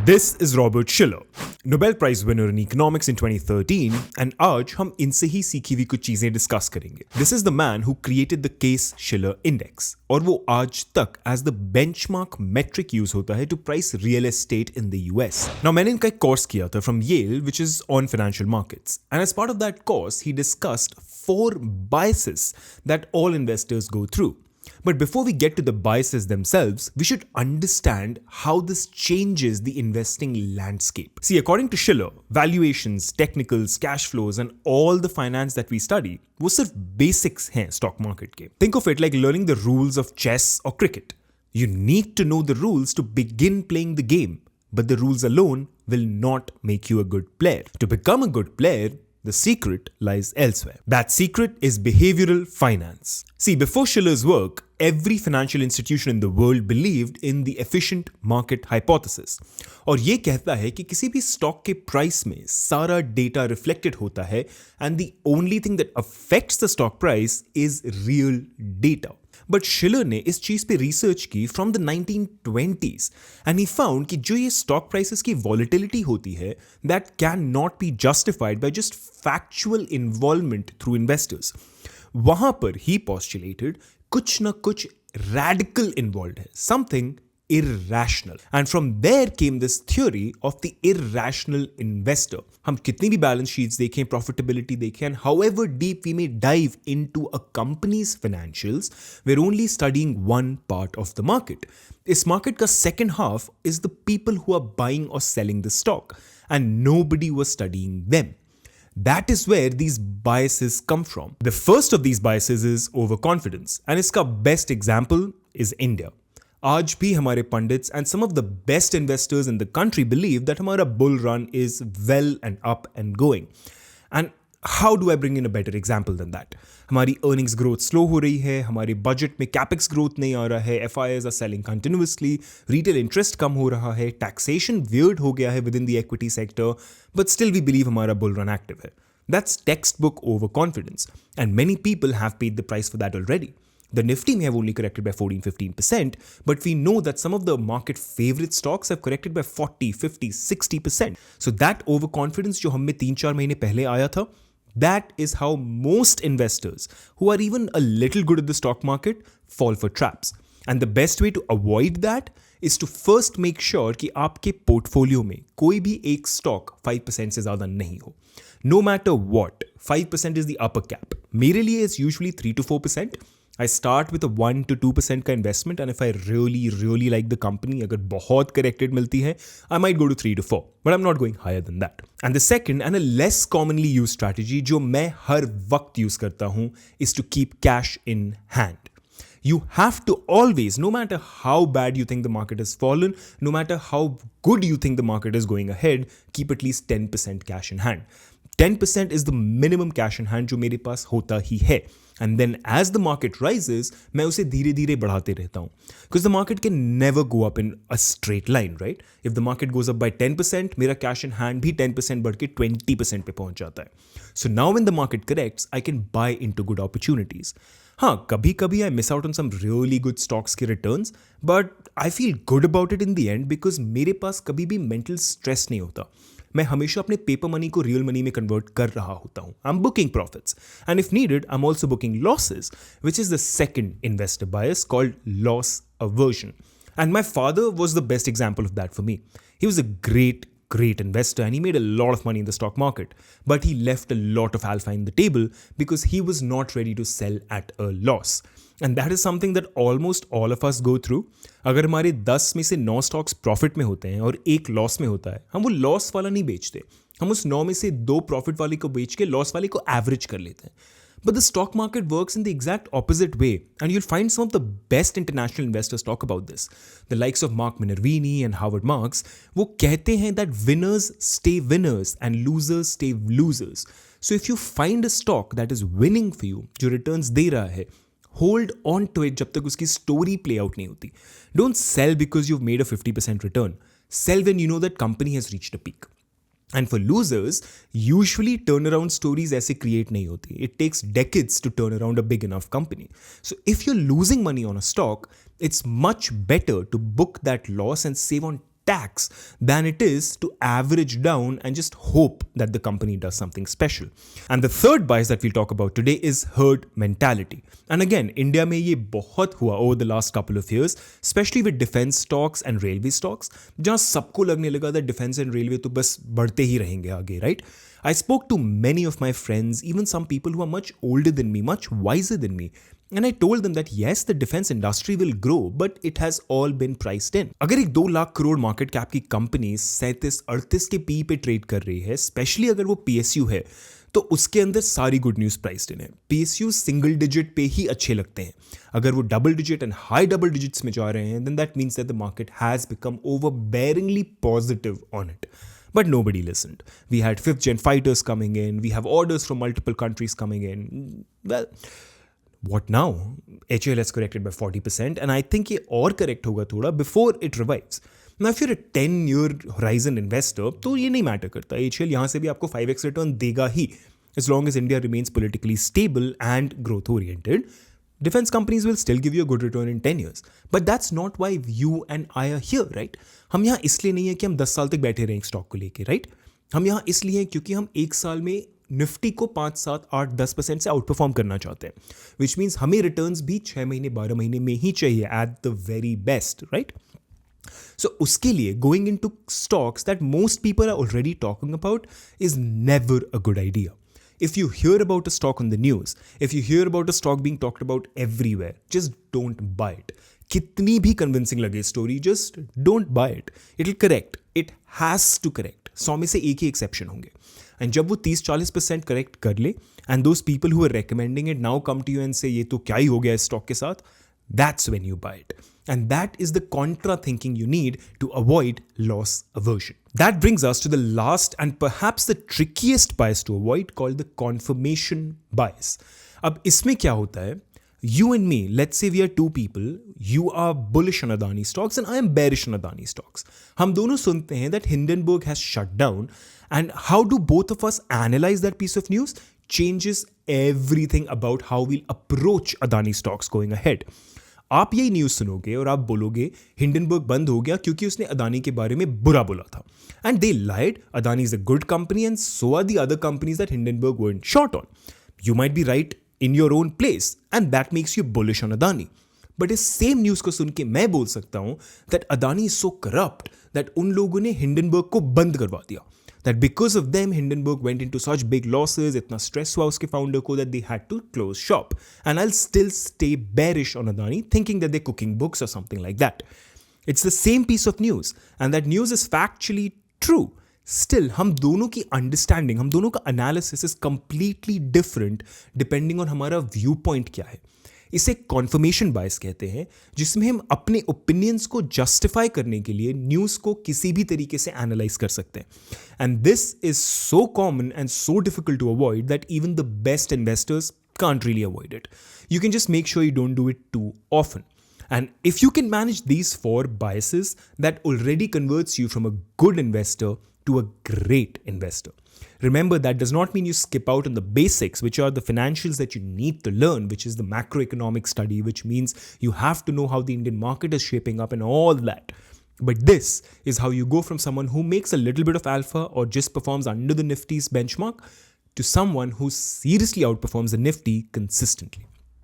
This is Robert Shiller, Nobel Prize winner in economics in 2013, and आज हम इनसे ही सीखी हुई कुछ चीजें डिस्कस करेंगे. This is the man who created the Case-Shiller Index, और वो आज तक as the benchmark metric use होता है to price real estate in the US. Now मैंने इनका एक कोर्स किया था from Yale, which is on financial markets, and as part of that course, he discussed 4 biases that all investors go through. But before we get to the biases themselves, we should understand how this changes the investing landscape. See, according to Shiller, valuations, technicals, cash flows, and all the finance that we study, वो सिर्फ basics हैं stock market के. Think of it like learning the rules of chess or cricket. You need to know the rules to begin playing the game, but the rules alone will not make you a good player. To become a good player, the secret lies elsewhere. That secret is behavioral finance. See, before Shiller's work, every financial institution in the world believed in the efficient market hypothesis. और ये कहता है कि किसी भी stock के price में सारा डेटा रिफ्लेक्टेड होता है and the only thing that affects the stock price is real data. But Shiller ने इस चीज पे रिसर्च की from the 1920s and he found कि जो ये स्टॉक प्राइसेस की वॉलेटिलिटी होती है that can not be justified by just factual involvement through investors. वहां पर ही पॉस्टुलेटेड कुछ ना कुछ रैडिकल इन्वॉल्व है, something irrational. And from there came this theory of the irrational investor. हम कितनी भी balance sheets देखें, profitability देखें, and however deep we may dive into a company's financials, we're only studying one part of the market. इस market का second half is the people who are buying or selling the stock, and nobody was studying them. That is where these biases come from. The first of these biases is overconfidence, and इसका best example is India. आज भी हमारे pandits and some of the best investors in the country believe that हमारा bull run is well and up and going. And how do I bring in a better example than that? हमारी earnings growth slow हो रही है, हमारे budget में capex growth नहीं आ रहा है, FIIs are selling continuously, retail interest कम हो रहा है, taxation weird हो गया है within the equity sector, but still we believe हमारा bull run active है. That's textbook overconfidence, and many people have paid the price for that already. The Nifty may have only corrected by 14-15%, but we know that some of the market favorite stocks have corrected by 40, 50, 60%. So that overconfidence जो हमें 3-4 महीने पहले आया था, that is how most investors who are even a little good at the stock market fall for traps. And the best way to avoid that is to first make sure कि आपके portfolio में कोई भी एक stock 5% से ज़्यादा नहीं हो. No matter what, 5% is the upper cap. मेरे लिए is usually 3-4%. I start with a 1-2% का investment, and if I really like the company, अगर बहुत corrected मिलती है, I might go to 3-4, but I'm not going higher than that. And the second and a less commonly used strategy जो मैं हर वक्त use करता हूँ is to keep cash in hand. You have to always, no matter how bad you think the market has fallen, no matter how good you think the market is going ahead, keep at least 10% cash in hand. 10% is the minimum cash in hand जो मेरे पास होता ही है. And then as the market rises, मैं उसे धीरे धीरे बढ़ाते रहता हूँ. Because the market can never go up in a straight line, right? If the market goes up by 10%, मेरा cash in hand भी 10% बढ़ के 20% पे पहुँच जाता है. So now when the market corrects, I can buy into good opportunities. हाँ, कभी कभी I miss out on some really good stocks के returns, but I feel good about it in the end because मेरे पास कभी भी mental stress नहीं होता. मैं हमेशा अपने पेपर मनी को रियल मनी में कन्वर्ट कर रहा होता हूँ. I'm booking profits, and if needed, I'm also booking losses, which is the second investor bias called loss aversion. And my father was the best example of that for me. He was a great investor, and he made a lot of money in the stock market, but he left a lot of alpha in the table because he was not ready to sell at a loss. And that is something that almost all of us go through. अगर हमारे 10 में से 9 stocks profit में होते हैं और एक loss में होता है, हम वो लॉस वाला नहीं बेचते. हम उस 9 में से 2 प्रॉफिट वाले को बेच के लॉस वाले को एवरेज कर लेते हैं. But the stock market works in the exact opposite way, and you'll find some of the best international investors talk about this. The likes of Mark Minervini and Howard Marks, वो कहते हैं that winners stay winners and losers stay losers. So if you find a stock that is winning for you, जो returns दे रहा है, hold on to it जब तक उसकी story play out नहीं होती. Don't sell because you've made a 50% return. Sell when you know that company has reached a peak. And for losers, usually turnaround stories ऐसे create नहीं होती. It takes decades to turn around a big enough company. So if you're losing money on a stock, it's much better to book that loss and save on tax than it is to average down and just hope that the company does something special. And the third bias that we'll talk about today is herd mentality. And again, India में ये बहुत हुआ over the last couple of years, especially with defense stocks and railway stocks, जहाँ सबको लगने लगा that defense and railway तो बस बढ़ते ही रहेंगे आगे, right? I spoke to many of my friends, even some people who are much older than me, much wiser than me. And I told them that yes, the defense industry will grow, but it has all been priced in. अगर एक 2 lakh crore market cap की company 37-38 के P पे trade कर रही है, specially अगर वो PSU है, तो उसके अंदर सारी गुड न्यूज़ प्राइस्ड इन है. PSU सिंगल डिजिट पे ही अच्छे लगते हैं. अगर वो double digit and high double digits में जा रहे हैं, then that means that the market has become overbearingly positive on it. But nobody listened. We had 5th gen fighters coming in. We have orders from multiple countries coming in. Well, what now? HAL has corrected by 40%, and I think ये और correct होगा थोड़ा before it revives. Now, if you're a 10-year horizon investor, तो ये नहीं matter करता. HAL यहाँ से भी आपको 5x return देगा ही, as long as India remains politically stable and growth oriented. Defense companies will still give you a good return in 10 years. But that's not why you and I are here, right? हम यहाँ इसलिए नहीं है कि हम 10 साल तक बैठे रहें स्टॉक को लेके, right? हम यहाँ इसलिए हैं क्योंकि हम एक साल में निफ्टी को 5, 7, 8, 10% से आउट परफॉर्म करना चाहते हैं, विच मीन्स हमें रिटर्न्स भी 6 महीने 12 महीने में ही चाहिए at the very best, right? So उसके लिए going into stocks that most people are already talking about is never a good idea. If you hear about a stock on the news, if you hear about a stock being talked about everywhere, just don't buy it. कितनी भी convincing लगे story, just don't buy it. It'll correct. It has to correct. 100 में से एक ही exception होंगे. And जब वो 30-40% correct कर ले, and those people who are recommending it now come to you and say ये तो क्या ही हो गया इस stock के साथ, that's when you buy it. And that is the contra thinking you need to avoid loss aversion. That brings us to the last and perhaps the trickiest bias to avoid, called the confirmation bias. अब इसमें क्या होता है? You and me, let's say we are two people, you are bullish on Adani stocks and I am bearish on Adani stocks. हम दोनों सुनते हैं that Hindenburg has shut down, and how do both of us analyze that piece of news changes everything about how we'll approach Adani stocks going ahead. आप यही news सुनोगे और आप बोलोगे हिंडनबर्ग बंद हो गया क्योंकि उसने अदानी के बारे में बुरा बोला था. And they lied. Adani is a good company and so are the other companies that Hindenburg weren't short on. You might be right in your own place and that makes you bullish on Adani. But इस same news को सुन के मैं बोल सकता हूँ that Adani is so corrupt that उन लोगों ने हिंडनबर्ग को बंद करवा दिया. That because of them, Hindenburg went into such big losses, इतना stress हुआ उसके founder को that they had to close shop. And I'll still stay bearish on Adani, thinking that they're cooking books or something like that. It's the same piece of news, and that news is factually true. Still, हम दोनों की understanding, हम दोनों का analysis is completely different depending on हमारा viewpoint क्या है. इसे कॉन्फर्मेशन बायस कहते हैं, जिसमें हम अपने ओपिनियंस को जस्टिफाई करने के लिए न्यूज़ को किसी भी तरीके से एनालाइज कर सकते हैं. And this is so common and so difficult to avoid that even the best investors can't really avoid it. You can just make sure you don't do it too often. And if you can manage these 4 biases, that already converts you from a good investor to a great investor. Remember, that does not mean you skip out on the basics, which are the financials that you need to learn, which is the macroeconomic study, which means you have to know how the Indian market is shaping up and all that. But this is how you go from someone who makes a little bit of alpha or just performs under the Nifty's benchmark to someone who seriously outperforms the Nifty consistently.